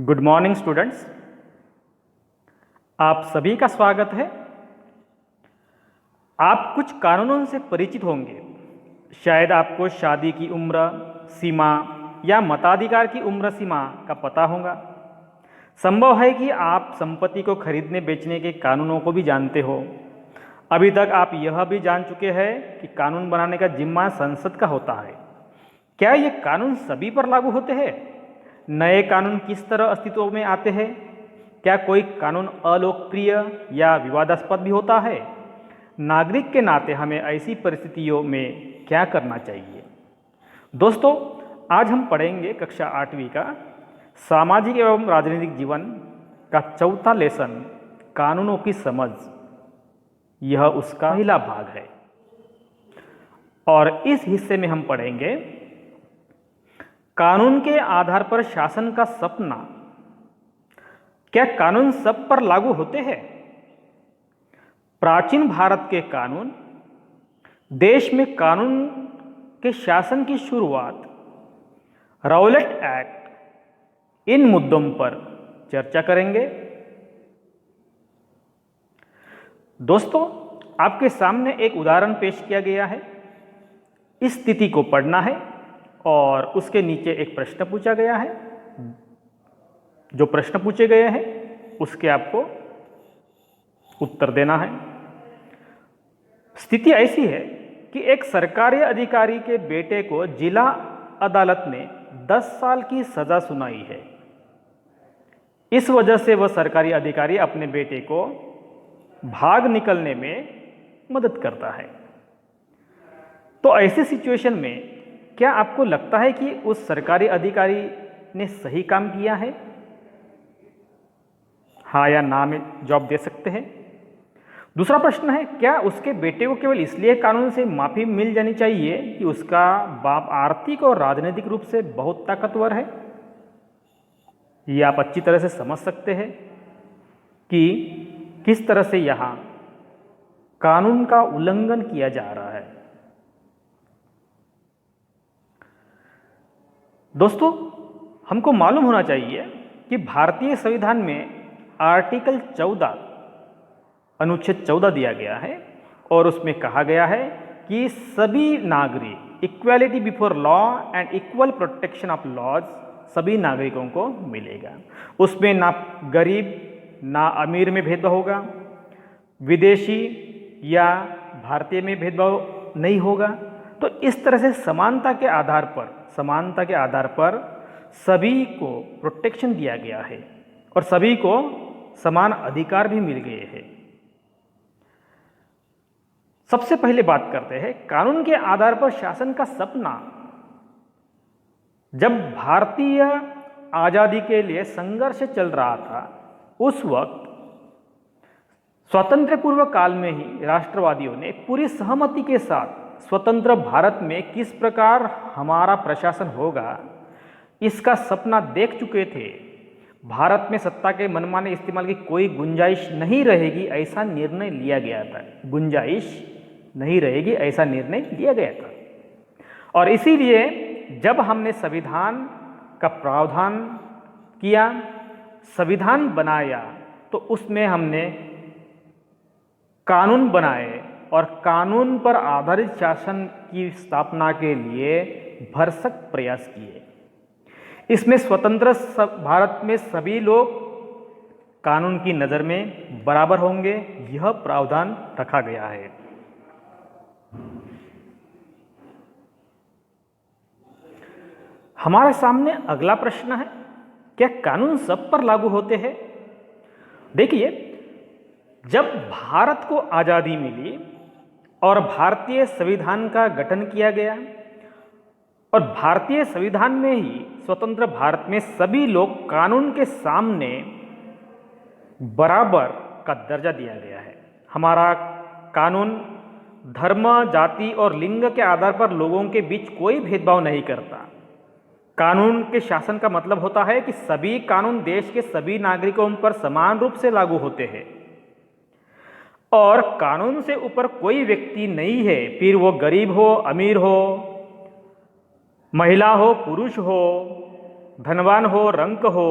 Good morning students. आप सभी का स्वागत है। आप कुछ कानूनों से परिचित होंगे। शायद आपको शादी की उम्र सीमा या मताधिकार की उम्र सीमा का पता होगा। संभव है कि आप संपत्ति को खरीदने बेचने के कानूनों को भी जानते हो। अभी तक आप यह भी जान चुके हैं कि कानून बनाने का जिम्मा संसद का होता है। क्या ये कानून सभी पर लागू होते हैं? नए कानून किस तरह अस्तित्व में आते हैं? क्या कोई कानून अलोकप्रिय या विवादास्पद भी होता है? नागरिक के नाते हमें ऐसी परिस्थितियों में क्या करना चाहिए? दोस्तों, आज हम पढ़ेंगे कक्षा 8वीं का सामाजिक एवं राजनीतिक जीवन का चौथा लेसन, कानूनों की समझ। यह उसका पहला भाग है और इस हिस्से में हम पढ़ेंगे कानून के आधार पर शासन का सपना। क्या कानून सब पर लागू होते हैं? प्राचीन भारत के कानून, देश में कानून के शासन की शुरुआत, राउलेट एक्ट, इन मुद्दों पर चर्चा करेंगे। दोस्तों, आपके सामने एक उदाहरण पेश किया गया है। इस स्थिति को पढ़ना है और उसके नीचे एक प्रश्न पूछा गया है। जो प्रश्न पूछे गए हैं उसके आपको उत्तर देना है। स्थिति ऐसी है कि एक सरकारी अधिकारी के बेटे को जिला अदालत ने 10 साल की सजा सुनाई है। इस वजह से वह सरकारी अधिकारी अपने बेटे को भाग निकलने में मदद करता है। तो ऐसी सिचुएशन में क्या आपको लगता है कि उस सरकारी अधिकारी ने सही काम किया है? हाँ या ना में जवाब दे सकते हैं। दूसरा प्रश्न है, क्या उसके बेटे को केवल इसलिए कानून से माफी मिल जानी चाहिए कि उसका बाप आर्थिक और राजनीतिक रूप से बहुत ताकतवर है? ये आप अच्छी तरह से समझ सकते हैं कि किस तरह से यहां कानून का उल्लंघन किया जा रहा है। दोस्तों, हमको मालूम होना चाहिए कि भारतीय संविधान में आर्टिकल 14 अनुच्छेद 14 दिया गया है और उसमें कहा गया है कि सभी नागरिक equality before law and equal protection of laws सभी नागरिकों को मिलेगा। उसमें ना गरीब ना अमीर में भेदभाव होगा, विदेशी या भारतीय में भेदभाव नहीं होगा। तो इस तरह से समानता के आधार पर सभी को प्रोटेक्शन दिया गया है और सभी को समान अधिकार भी मिल गए हैं। सबसे पहले बात करते हैं कानून के आधार पर शासन का सपना। जब भारतीय आजादी के लिए संघर्ष चल रहा था, उस वक्त स्वतंत्र पूर्व काल में ही राष्ट्रवादियों ने पूरी सहमति के साथ स्वतंत्र भारत में किस प्रकार हमारा प्रशासन होगा, इसका सपना देख चुके थे। भारत में सत्ता के मनमाने इस्तेमाल की कोई गुंजाइश नहीं रहेगी, ऐसा निर्णय लिया गया था। गुंजाइश नहीं रहेगी, ऐसा निर्णय लिया गया था। और इसीलिए जब हमने संविधान का प्रावधान किया, संविधान बनाया, तो उसमें हमने कानून बनाए और कानून पर आधारित शासन की स्थापना के लिए भरसक प्रयास किए। इसमें स्वतंत्र भारत में सभी लोग कानून की नज़र में बराबर होंगे, यह प्रावधान रखा गया है। हमारे सामने अगला प्रश्न है, क्या कानून सब पर लागू होते हैं? देखिए, जब भारत को आज़ादी मिली और भारतीय संविधान का गठन किया गया और भारतीय संविधान में ही स्वतंत्र भारत में सभी लोग कानून के सामने बराबर का दर्जा दिया गया है। हमारा कानून धर्म, जाति और लिंग के आधार पर लोगों के बीच कोई भेदभाव नहीं करता। कानून के शासन का मतलब होता है कि सभी कानून देश के सभी नागरिकों पर समान रूप से लागू होते हैं और कानून से ऊपर कोई व्यक्ति नहीं है, फिर वो गरीब हो, अमीर हो, महिला हो, पुरुष हो, धनवान हो, रंक हो,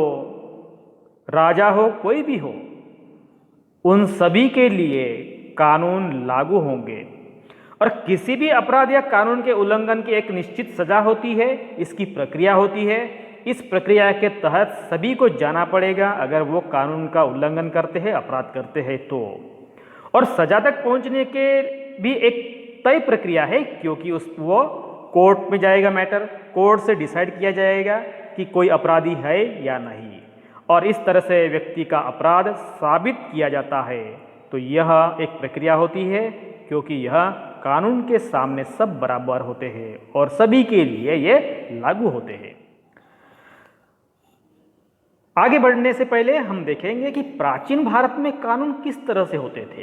राजा हो कोई भी हो, उन सभी के लिए कानून लागू होंगे और किसी भी अपराध या कानून के उल्लंघन की एक निश्चित सजा होती है, इसकी प्रक्रिया होती है। इस प्रक्रिया के तहत सभी को जाना पड़ेगा अगर वो कानून का उल्लंघन करते हैं, अपराध करते हैं तो। और सजा तक पहुंचने के भी एक तय प्रक्रिया है, क्योंकि वो कोर्ट में जाएगा मैटर, कोर्ट से डिसाइड किया जाएगा कि कोई अपराधी है या नहीं, और इस तरह से व्यक्ति का अपराध साबित किया जाता है। तो यह एक प्रक्रिया होती है, क्योंकि यह कानून के सामने सब बराबर होते हैं और सभी के लिए ये लागू होते हैं। आगे बढ़ने से पहले हम देखेंगे कि प्राचीन भारत में कानून किस तरह से होते थे।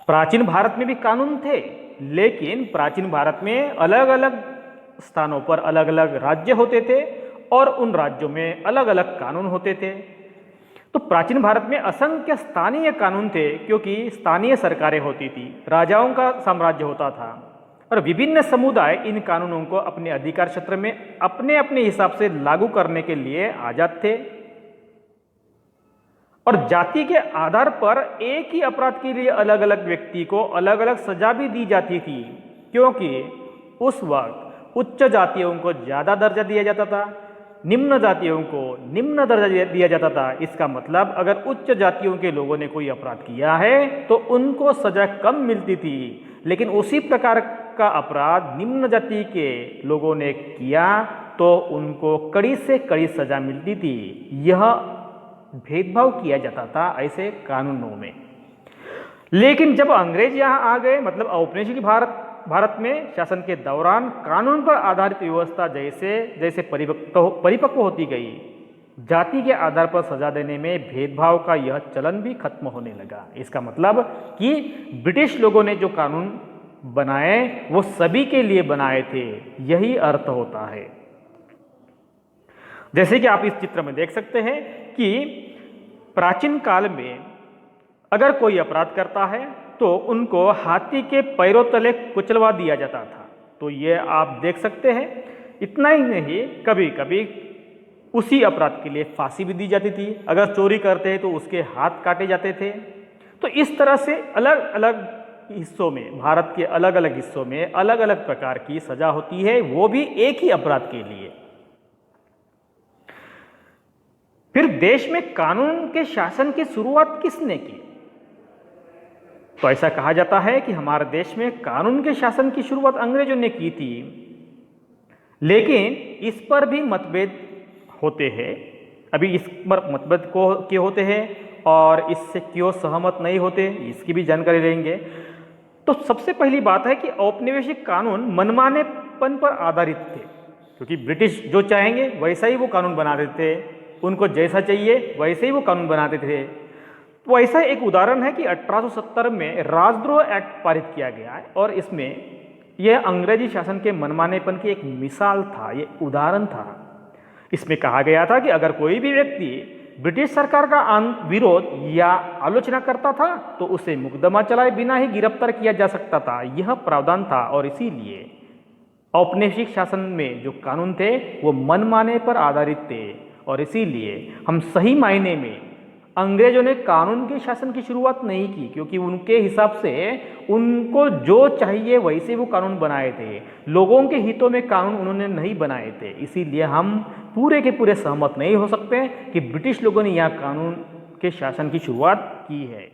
प्राचीन भारत में भी कानून थे, लेकिन प्राचीन भारत में अलग अलग स्थानों पर अलग अलग राज्य होते थे और उन राज्यों में अलग अलग कानून होते थे। तो प्राचीन भारत में असंख्य स्थानीय कानून थे, क्योंकि स्थानीय सरकारें होती थी, राजाओं का साम्राज्य होता था और विभिन्न समुदाय इन कानूनों को अपने अधिकार क्षेत्र में अपने अपने हिसाब से लागू करने के लिए आजाद थे। और जाति के आधार पर एक ही अपराध के लिए अलग अलग व्यक्ति को अलग अलग सजा भी दी जाती थी, क्योंकि उस वक्त उच्च जातियों को ज़्यादा दर्जा दिया जाता था, निम्न जातियों को निम्न दर्जा दिया जाता था। इसका मतलब अगर उच्च जातियों के लोगों ने कोई अपराध किया है तो उनको सजा कम मिलती थी, लेकिन उसी प्रकार का अपराध निम्न जाति के लोगों ने किया तो उनको कड़ी से कड़ी सजा मिलती थी। यह भेदभाव किया जाता था ऐसे कानूनों में। लेकिन जब अंग्रेज यहाँ आ गए, मतलब औपनिवेशिक भारत में शासन के दौरान कानून पर आधारित व्यवस्था जैसे जैसे परिपक्व होती गई, जाति के आधार पर सजा देने में भेदभाव का यह चलन भी खत्म होने लगा। इसका मतलब कि ब्रिटिश लोगों ने जो कानून बनाए वो सभी के लिए बनाए थे, यही अर्थ होता है। जैसे कि आप इस चित्र में देख सकते हैं कि प्राचीन काल में अगर कोई अपराध करता है तो उनको हाथी के पैरों तले कुचलवा दिया जाता था। तो ये आप देख सकते हैं। इतना ही नहीं, कभी कभी उसी अपराध के लिए फांसी भी दी जाती थी। अगर चोरी करते हैं तो उसके हाथ काटे जाते थे। तो इस तरह से अलग अलग हिस्सों में, भारत के अलग अलग हिस्सों में अलग अलग प्रकार की सजा होती है, वो भी एक ही अपराध के लिए। फिर देश में कानून के शासन की शुरुआत किसने की? तो ऐसा कहा जाता है कि हमारे देश में कानून के शासन की शुरुआत अंग्रेजों ने की थी, लेकिन इस पर भी मतभेद होते हैं। अभी इस पर मतभेद क्यों होते हैं और इससे क्यों सहमत नहीं होते, इसकी भी जानकारी लेंगे। तो सबसे पहली बात है कि औपनिवेशिक कानून मनमानेपन पर आधारित थे, क्योंकि ब्रिटिश जो चाहेंगे वैसा ही वो कानून बना देते थे, उनको जैसा चाहिए वैसे ही वो कानून बनाते थे। तो ऐसा एक उदाहरण है कि 1870 में राजद्रोह एक्ट पारित किया गया है और इसमें यह अंग्रेजी शासन के मनमानेपन की एक मिसाल था, ये उदाहरण था। इसमें कहा गया था कि अगर कोई भी व्यक्ति ब्रिटिश सरकार का विरोध या आलोचना करता था तो उसे मुकदमा चलाए बिना ही गिरफ्तार किया जा सकता था। यह प्रावधान था और इसीलिए औपनिवेशिक शासन में जो कानून थे वो मनमाने पर आधारित थे और इसीलिए हम सही मायने में अंग्रेजों ने कानून के शासन की शुरुआत नहीं की, क्योंकि उनके हिसाब से उनको जो चाहिए वैसे वो कानून बनाए थे। लोगों के हितों में कानून उन्होंने नहीं बनाए थे। इसीलिए हम पूरे के पूरे सहमत नहीं हो सकते कि ब्रिटिश लोगों ने यह कानून के शासन की शुरुआत की है।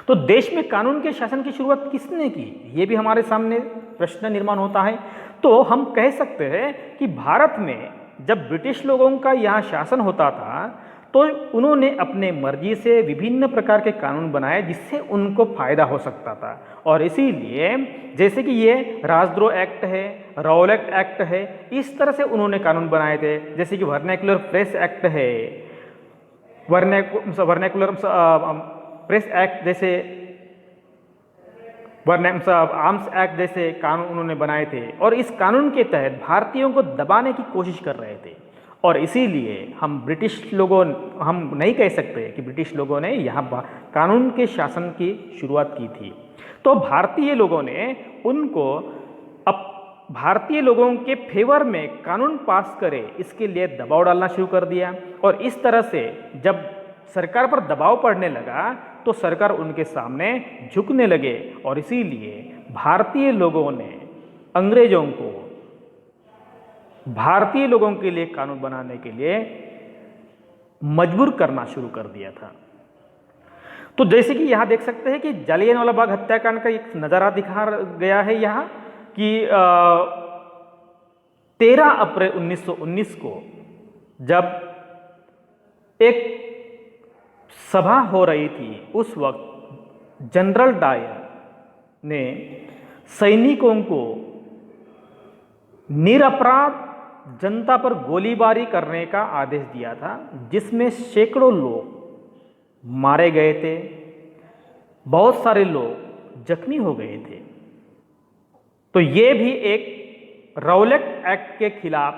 तो देश में कानून के शासन की शुरुआत किसने की, ये भी हमारे सामने प्रश्न निर्माण होता है। तो हम कह सकते हैं कि भारत में जब ब्रिटिश लोगों का यहाँ शासन होता था तो उन्होंने अपने मर्जी से विभिन्न प्रकार के कानून बनाए जिससे उनको फायदा हो सकता था। और इसीलिए जैसे कि ये राजद्रोह एक्ट है, रॉलेट एक्ट है, इस तरह से उन्होंने कानून बनाए थे। जैसे कि वर्नैकुलर प्रेस एक्ट है, वर्नैकुलर प्रेस एक्ट जैसे आर्म्स एक्ट जैसे कानून उन्होंने बनाए थे और इस कानून के तहत भारतीयों को दबाने की कोशिश कर रहे थे। और इसीलिए हम नहीं कह सकते कि ब्रिटिश लोगों ने यहाँ कानून के शासन की शुरुआत की थी। तो भारतीय लोगों ने उनको भारतीय लोगों के फेवर में कानून पास करे, इसके लिए दबाव डालना शुरू कर दिया। और इस तरह से जब सरकार पर दबाव पड़ने लगा तो सरकार उनके सामने झुकने लगे, और इसीलिए भारतीय लोगों ने अंग्रेजों को भारतीय लोगों के लिए कानून बनाने के लिए मजबूर करना शुरू कर दिया था। तो जैसे कि यहां देख सकते हैं कि जालियनवाला बाग हत्याकांड का एक नज़ारा दिखा गया है यहां कि 13 अप्रैल 1919 को जब एक सभा हो रही थी, उस वक्त जनरल डायर ने सैनिकों को निरपराध जनता पर गोलीबारी करने का आदेश दिया था, जिसमें सैकड़ों लोग मारे गए थे, बहुत सारे लोग जख्मी हो गए थे। तो ये भी एक राउलेट एक्ट के खिलाफ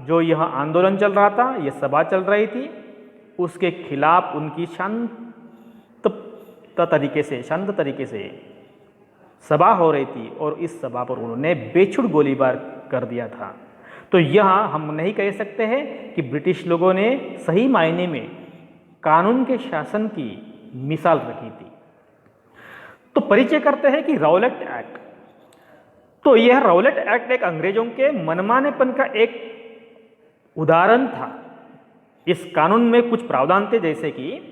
जो यह आंदोलन चल रहा था, यह सभा चल रही थी, उसके खिलाफ उनकी शांत तरीके से सभा हो रही थी, और इस सभा पर उन्होंने बेछुट गोलीबार कर दिया था। तो यह हम नहीं कह सकते हैं कि ब्रिटिश लोगों ने सही मायने में कानून के शासन की मिसाल रखी थी। तो परिचय करते हैं कि राउलेट एक्ट। तो यह राउलेट एक्ट एक अंग्रेजों के मनमानेपन का एक उदाहरण था। इस कानून में कुछ प्रावधान थे, जैसे कि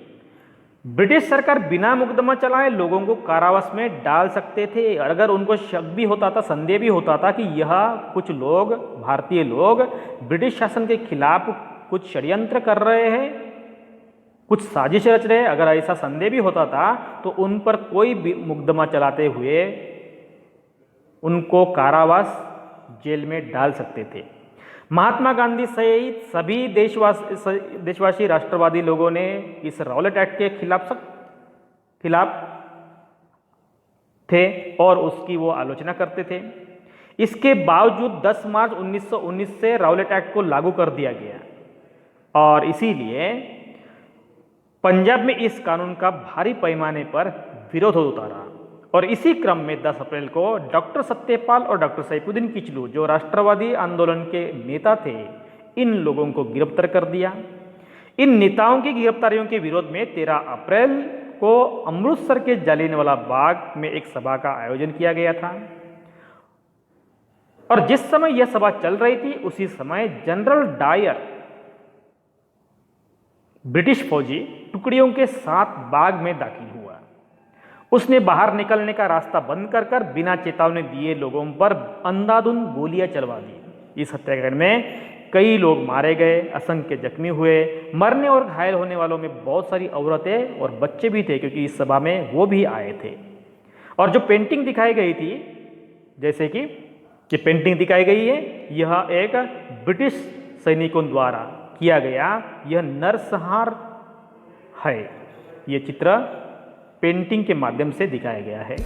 ब्रिटिश सरकार बिना मुकदमा चलाए लोगों को कारावास में डाल सकते थे। अगर उनको शक भी होता था, संदेह भी होता था कि यह कुछ लोग, भारतीय लोग ब्रिटिश शासन के खिलाफ कुछ षड्यंत्र कर रहे हैं, कुछ साजिश रच रहे हैं, अगर ऐसा संदेह भी होता था तो उन पर कोई भी मुकदमा चलाते हुए उनको कारावास, जेल में डाल सकते थे। महात्मा गांधी सहित सभी देशवासी राष्ट्रवादी लोगों ने इस राउलेट एक्ट के खिलाफ थे और उसकी वो आलोचना करते थे। इसके बावजूद 10 मार्च 1919 से राउलेट एक्ट को लागू कर दिया गया, और इसीलिए पंजाब में इस कानून का भारी पैमाने पर विरोध होता रहा। और इसी क्रम में 10 अप्रैल को डॉक्टर सत्यपाल और डॉक्टर सैफुद्दीन किचलू, जो राष्ट्रवादी आंदोलन के नेता थे, इन लोगों को गिरफ्तार कर दिया। इन नेताओं की गिरफ्तारियों के विरोध में 13 अप्रैल को अमृतसर के जालियनवाला बाग में एक सभा का आयोजन किया गया था। और जिस समय यह सभा चल रही थी, उसी समय जनरल डायर ब्रिटिश फौजी टुकड़ियों के साथ बाग में दाखिल हुआ। उसने बाहर निकलने का रास्ता बंद कर बिना चेतावनी दिए लोगों पर अंधाधुंध गोलियां चलवा दी। इस हत्याकांड में कई लोग मारे गए, असंख्य जख्मी हुए। मरने और घायल होने वालों में बहुत सारी औरतें और बच्चे भी थे, क्योंकि इस सभा में वो भी आए थे। और जो पेंटिंग दिखाई गई थी, जैसे कि ये पेंटिंग दिखाई गई है, यह एक ब्रिटिश सैनिकों द्वारा किया गया यह नरसंहार है। यह चित्र पेंटिंग के माध्यम से दिखाया गया है।